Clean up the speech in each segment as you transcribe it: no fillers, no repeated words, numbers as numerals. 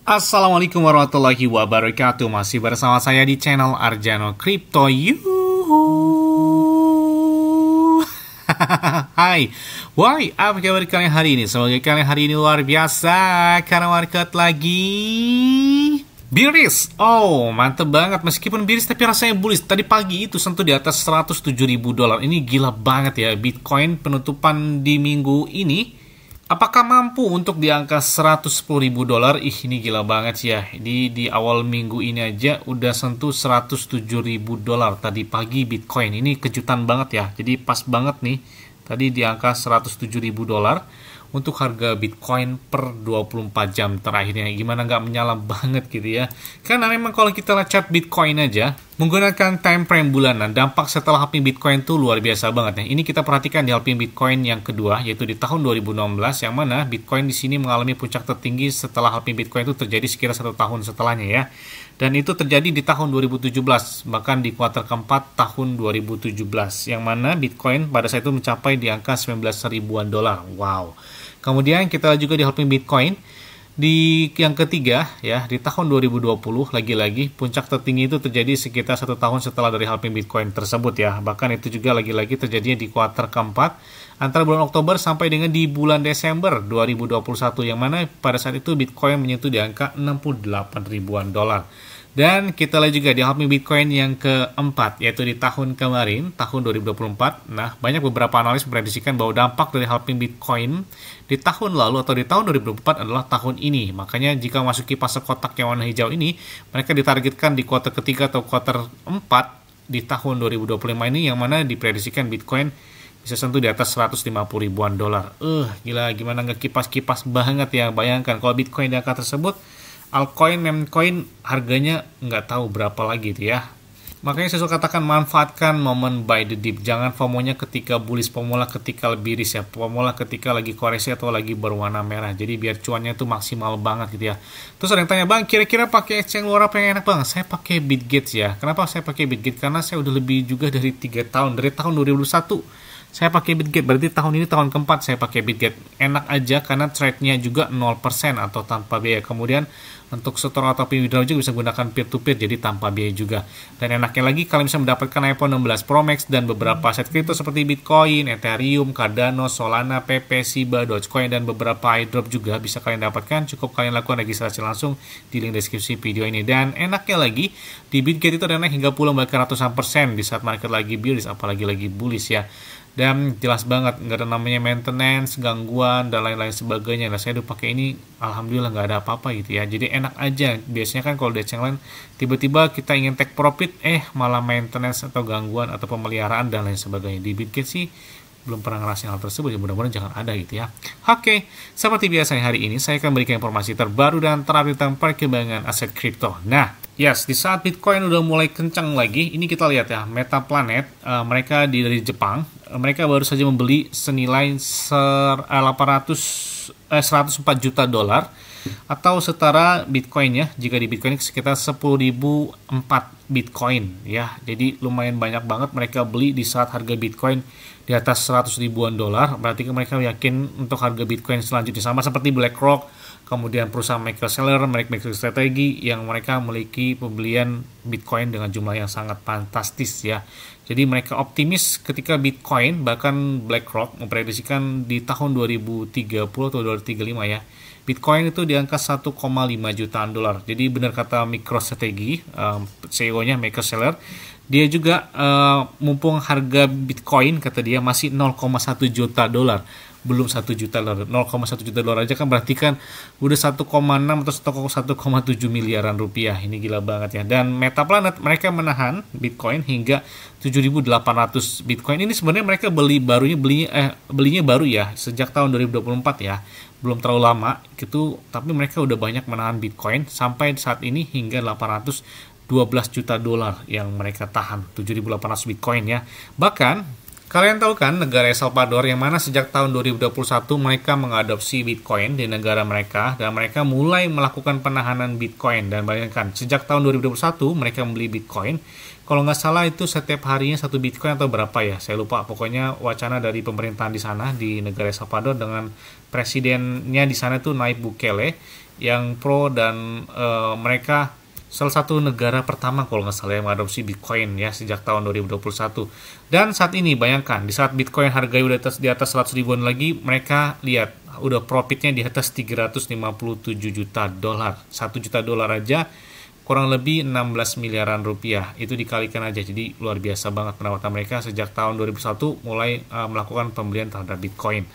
Assalamualaikum warahmatullahi wabarakatuh. Masih bersama saya di channel Arjano Crypto. Hai, why? Apa kabar kalian hari ini? Semoga kalian hari ini luar biasa karena market lagi bearish. Oh, mantep banget. Meskipun bearish tapi rasanya bullish. Tadi pagi itu sentuh di atas $107.000. Ini gila banget ya. Bitcoin penutupan di minggu ini, apakah mampu untuk di angka $110.000? Ini gila banget sih ya. Di awal minggu ini aja udah sentuh $107.000 tadi pagi Bitcoin. Ini kejutan banget ya. Jadi pas banget nih. Tadi di angka $107.000 untuk harga Bitcoin per 24 jam terakhirnya. Gimana nggak menyala banget gitu ya. Karena memang kalau kita lihat chart Bitcoin aja, menggunakan time frame bulanan, dampak setelah halving Bitcoin tuh luar biasa banget ya. Ini kita perhatikan di halving Bitcoin yang kedua, yaitu di tahun 2016, yang mana Bitcoin di sini mengalami puncak tertinggi setelah halving Bitcoin itu terjadi sekira 1 tahun setelahnya ya. Dan itu terjadi di tahun 2017, bahkan di kuartal keempat tahun 2017, yang mana Bitcoin pada saat itu mencapai di angka 19.000-an dolar. Wow. Kemudian kita juga di halving Bitcoin di yang ketiga ya, di tahun 2020, lagi-lagi puncak tertinggi itu terjadi sekitar 1 tahun setelah dari halving Bitcoin tersebut ya. Bahkan itu juga lagi-lagi terjadinya di kuartal keempat antara bulan Oktober sampai dengan di bulan Desember 2021, yang mana pada saat itu Bitcoin menyentuh di angka 68.000-an dolar. Dan kita lihat juga di halving Bitcoin yang keempat, yaitu di tahun kemarin, tahun 2024. Nah, banyak beberapa analis memprediksikan bahwa dampak dari halving Bitcoin di tahun lalu atau di tahun 2024 adalah tahun ini. Makanya jika masuki fase kotak yang warna hijau ini, mereka ditargetkan di kuartal ketiga atau kuartal 4 di tahun 2025 ini, yang mana diprediksikan Bitcoin bisa sentuh di atas 150.000-an dolar. Gila, gimana nggak kipas-kipas banget ya. Bayangkan kalau Bitcoin di angka tersebut, altcoin, memecoin harganya nggak tahu berapa lagi itu ya. Makanya saya suka katakan manfaatkan momen buy the dip. Jangan FOMO-nya ketika bullish, FOMO-nya ketika lebih bearish ya. FOMO-nya ketika lagi koreksi atau lagi berwarna merah. Jadi biar cuannya itu maksimal banget gitu ya. Terus ada yang tanya, "Bang, kira-kira pakai exchange luar apa yang enak, Bang?" Saya pakai Bitget ya. Kenapa saya pakai Bitget? Karena saya udah lebih juga dari 3 tahun. Dari tahun 2001 saya pakai Bitget, berarti tahun ini tahun keempat saya pakai Bitget. Enak aja karena trade-nya juga 0% atau tanpa biaya. Kemudian untuk store atau withdraw juga bisa gunakan peer-to-peer, jadi tanpa biaya juga. Dan enaknya lagi, kalian bisa mendapatkan iPhone 16 Pro Max dan beberapa aset kripto seperti Bitcoin, Ethereum, Cardano, Solana, PP, Shiba, Dogecoin, dan beberapa airdrop juga bisa kalian dapatkan. Cukup kalian lakukan registrasi langsung di link deskripsi video ini. Dan enaknya lagi, di Bitget itu ada naik hingga puluhan bahkan ratusan persen di saat market lagi bearish, apalagi lagi bullish ya. Dan jelas banget, nggak ada namanya maintenance, gangguan, dan lain-lain sebagainya. Nah, saya udah pakai ini, alhamdulillah nggak ada apa-apa gitu ya. Jadi enak aja. Biasanya kan kalau di exchange lain, tiba-tiba kita ingin take profit, malah maintenance atau gangguan atau pemeliharaan dan lain sebagainya. Di Bitget sih belum pernah ngerasain hal tersebut, ya mudah-mudahan jangan ada gitu ya. Oke, seperti biasanya hari ini saya akan berikan informasi terbaru dan terupdate tentang perkembangan aset kripto. Nah, yes, di saat Bitcoin udah mulai kencang lagi, ini kita lihat ya, Metaplanet, mereka dari Jepang, mereka baru saja membeli senilai 104 juta dolar atau setara Bitcoin ya, jika di Bitcoin sekitar 10.004 Bitcoin ya. Jadi lumayan banyak banget mereka beli di saat harga Bitcoin di atas 100.000-an dolar. Berarti mereka yakin untuk harga Bitcoin selanjutnya, sama seperti BlackRock, kemudian perusahaan MicroStrategy, MicroStrategy yang mereka memiliki pembelian Bitcoin dengan jumlah yang sangat fantastis ya. Jadi mereka optimis ketika Bitcoin, bahkan BlackRock memprediksikan di tahun 2030 atau 2035 ya, Bitcoin itu di angka 1,5 jutaan dolar. Jadi benar kata MicroStrategy, CEO-nya MicroStrategy, dia juga mumpung harga Bitcoin kata dia masih 0,1 juta dolar, belum 1 juta dolar. 0,1 juta dolar aja kan berarti kan udah 1,6 atau 1,7 miliaran rupiah. Ini gila banget ya. Dan Metaplanet mereka menahan Bitcoin hingga 7.800 Bitcoin. Ini sebenarnya mereka belinya baru ya, sejak tahun 2024 ya. Belum terlalu lama gitu, tapi mereka udah banyak menahan Bitcoin sampai saat ini hingga 812 juta dolar yang mereka tahan, 7.800 Bitcoin ya. Bahkan kalian tahu kan negara El Salvador yang mana sejak tahun 2021 mereka mengadopsi Bitcoin di negara mereka, dan mereka mulai melakukan penahanan Bitcoin. Dan bayangkan sejak tahun 2021 mereka membeli Bitcoin, kalau nggak salah itu setiap harinya 1 Bitcoin atau berapa ya, saya lupa. Pokoknya wacana dari pemerintahan di sana di negara El Salvador dengan presidennya di sana itu Nayib Bukele, yang pro dan mereka salah satu negara pertama kalau nggak salah yang mengadopsi Bitcoin ya sejak tahun 2021. Dan saat ini bayangkan di saat Bitcoin harganya udah di atas 100 ribuan lagi, mereka lihat udah profitnya di atas 357 juta dolar. 1 juta dolar aja kurang lebih 16 miliaran rupiah. Itu dikalikan aja. Jadi luar biasa banget pendapatan mereka sejak tahun 2001 mulai melakukan pembelian terhadap Bitcoin.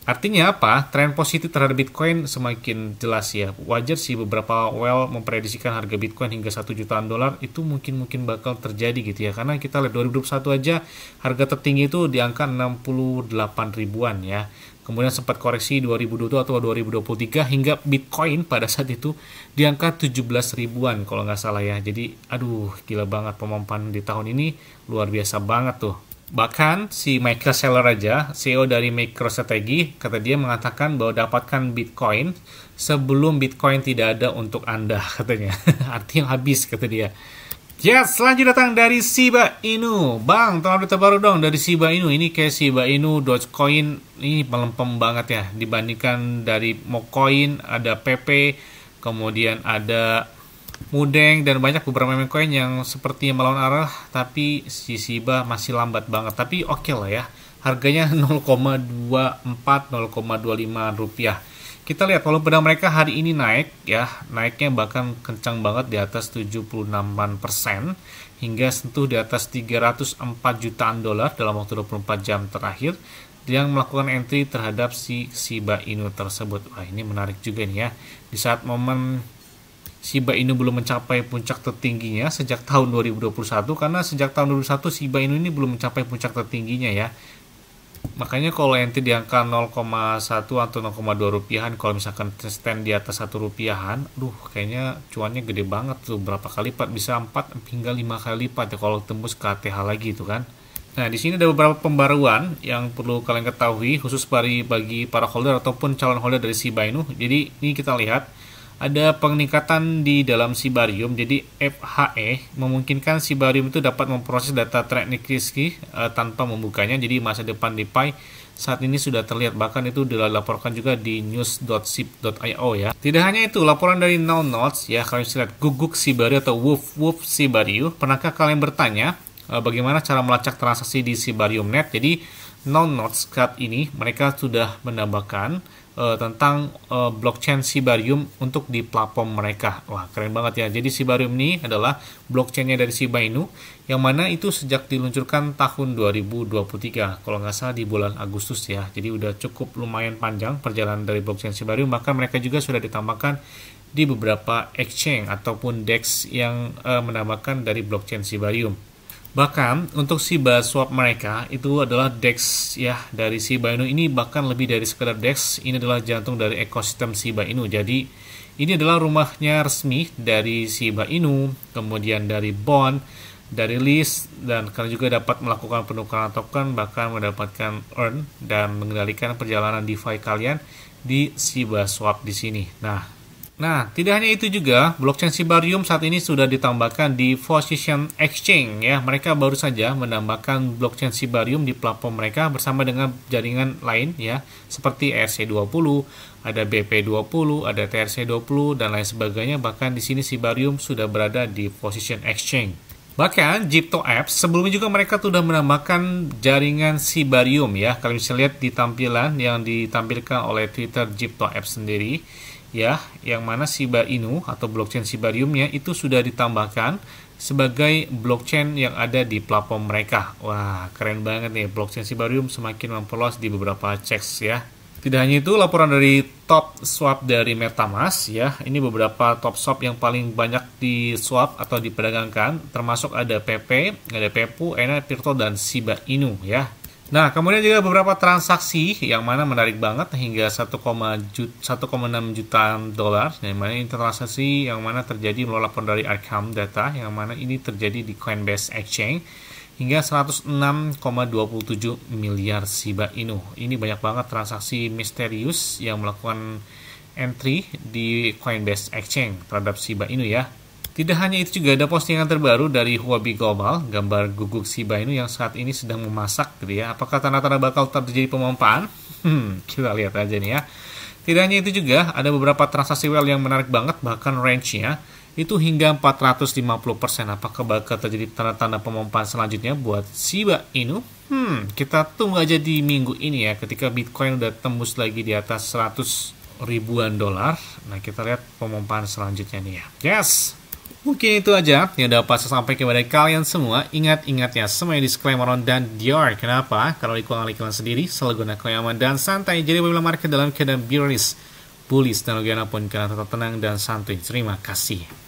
Artinya apa? Tren positif terhadap Bitcoin semakin jelas ya. Wajar sih beberapa well memprediksikan harga Bitcoin hingga 1 jutaan dolar itu mungkin bakal terjadi gitu ya. Karena kita lihat 2021 aja harga tertinggi itu di angka 68 ribuan ya. Kemudian sempat koreksi 2022 atau 2023 hingga Bitcoin pada saat itu di angka 17 ribuan kalau nggak salah ya. Jadi aduh gila banget pemompaan di tahun ini luar biasa banget tuh. Bahkan si Michael Saylor aja, CEO dari MicroStrategy, kata dia mengatakan bahwa dapatkan Bitcoin sebelum Bitcoin tidak ada untuk Anda, katanya. Artinya habis, kata dia. Ya, selanjutnya datang dari Shiba Inu. Bang, tolong berita baru dong dari Shiba Inu. Ini kayak Shiba Inu, Dogecoin, ini melempem banget ya. Dibandingkan dari Mocoin, ada PP, kemudian ada Mudeng dan banyak beberapa meme coin yang sepertinya melawan arah, tapi si Shiba masih lambat banget. Tapi oke lah ya, harganya 0,24 0,25 rupiah. Kita lihat kalau pedang mereka hari ini naik ya, naiknya bahkan kencang banget di atas 76% hingga sentuh di atas 304 jutaan dolar dalam waktu 24 jam terakhir yang melakukan entry terhadap si Shiba Inu tersebut. Wah, ini menarik juga nih ya. Di saat momen Shiba Inu belum mencapai puncak tertingginya sejak tahun 2021, karena sejak tahun 2021 Shiba Inu ini belum mencapai puncak tertingginya ya. Makanya kalau entry di angka 0,1 atau 0,2 rupiahan, kalau misalkan stand di atas 1 rupiahan, kayaknya cuannya gede banget tuh, berapa kali lipat, bisa 4 hingga 5 kali lipat ya kalau tembus ke ATH lagi itu kan. Nah, di sini ada beberapa pembaruan yang perlu kalian ketahui khusus bagi para holder ataupun calon holder dari Shiba Inu. Jadi ini kita lihat ada peningkatan di dalam Shibarium. Jadi FHE memungkinkan Shibarium itu dapat memproses data trade Nikkei tanpa membukanya. Jadi masa depan DeFi saat ini sudah terlihat, bahkan itu dilaporkan juga di news.sip.io ya. Tidak hanya itu, laporan dari NowNodes ya, kalian bisa lihat Guguk Shibarium atau Woof Shibarium. Pernahkah kalian bertanya bagaimana cara melacak transaksi di Shibarium Net? Jadi NowNodes saat ini mereka sudah menambahkan tentang blockchain Shibarium untuk di platform mereka. Wah, keren banget ya. Jadi Shibarium ini adalah blockchainnya dari Shiba Inu, yang mana itu sejak diluncurkan tahun 2023, kalau nggak salah di bulan Agustus ya. Jadi udah cukup lumayan panjang perjalanan dari blockchain Shibarium. Bahkan mereka juga sudah ditambahkan di beberapa exchange ataupun DEX yang menambahkan dari blockchain Shibarium. Bahkan untuk Shiba Swap mereka itu adalah DEX ya dari Shiba Inu. Ini bahkan lebih dari sekedar DEX, ini adalah jantung dari ekosistem Shiba Inu. Jadi ini adalah rumahnya resmi dari Shiba Inu, kemudian dari bond, dari list, dan kalian juga dapat melakukan penukaran token, bahkan mendapatkan earn dan mengendalikan perjalanan DeFi kalian di Shiba Swap di sini. Nah, tidak hanya itu juga, blockchain Shibarium saat ini sudah ditambahkan di Position Exchange ya. Mereka baru saja menambahkan blockchain Shibarium di platform mereka bersama dengan jaringan lain ya, seperti ERC20, ada BP20, ada TRC20 dan lain sebagainya. Bahkan di sini Shibarium sudah berada di Position Exchange. Bahkan Gypto Apps sebelumnya juga mereka sudah menambahkan jaringan Shibarium ya. Kalian bisa lihat di tampilan yang ditampilkan oleh Twitter Gypto Apps sendiri ya, yang mana Shiba Inu atau blockchain Shibariumnya itu sudah ditambahkan sebagai blockchain yang ada di platform mereka. Wah, keren banget nih, blockchain Shibarium semakin memperluas di beberapa checks ya. Tidak hanya itu, laporan dari top swap dari MetaMask ya. Ini beberapa top swap yang paling banyak di swap atau diperdagangkan, termasuk ada PP, ada Pepu, Ena, Pirto, dan Shiba Inu ya. Nah, kemudian juga beberapa transaksi yang mana menarik banget hingga 1,6 juta dolar. Yang mana ini transaksi yang mana terjadi melalui laporan dari Arkham Data, yang mana ini terjadi di Coinbase Exchange hingga 106,27 miliar Shiba Inu. Ini banyak banget transaksi misterius yang melakukan entry di Coinbase Exchange terhadap Shiba Inu ya. Tidak hanya itu, juga ada postingan terbaru dari Huobi Global, gambar guguk Shiba Inu yang saat ini sedang memasak gitu ya. Apakah tanda-tanda bakal terjadi pemompaan? Kita lihat aja nih ya. Tidak hanya itu juga, ada beberapa transaksi whale yang menarik banget, bahkan range-nya itu hingga 450%. Apakah bakal terjadi tanda-tanda pemompaan selanjutnya buat Shiba Inu? Kita tunggu aja di minggu ini ya, ketika Bitcoin udah tembus lagi di atas 100 ribuan dolar. Nah, kita lihat pemompaan selanjutnya nih ya. Yes! Mungkin itu aja yang dapat saya sampaikan kepada kalian semua. Ingat-ingat ya, semuanya disclaimer on dan Dior. Kenapa? Kalau kalian sendiri selalu gunakan yang aman dan santai. Jadi apabila market dalam keadaan bearish, bullish, dan bagaimana pun kalian tetap tenang dan santai. Terima kasih.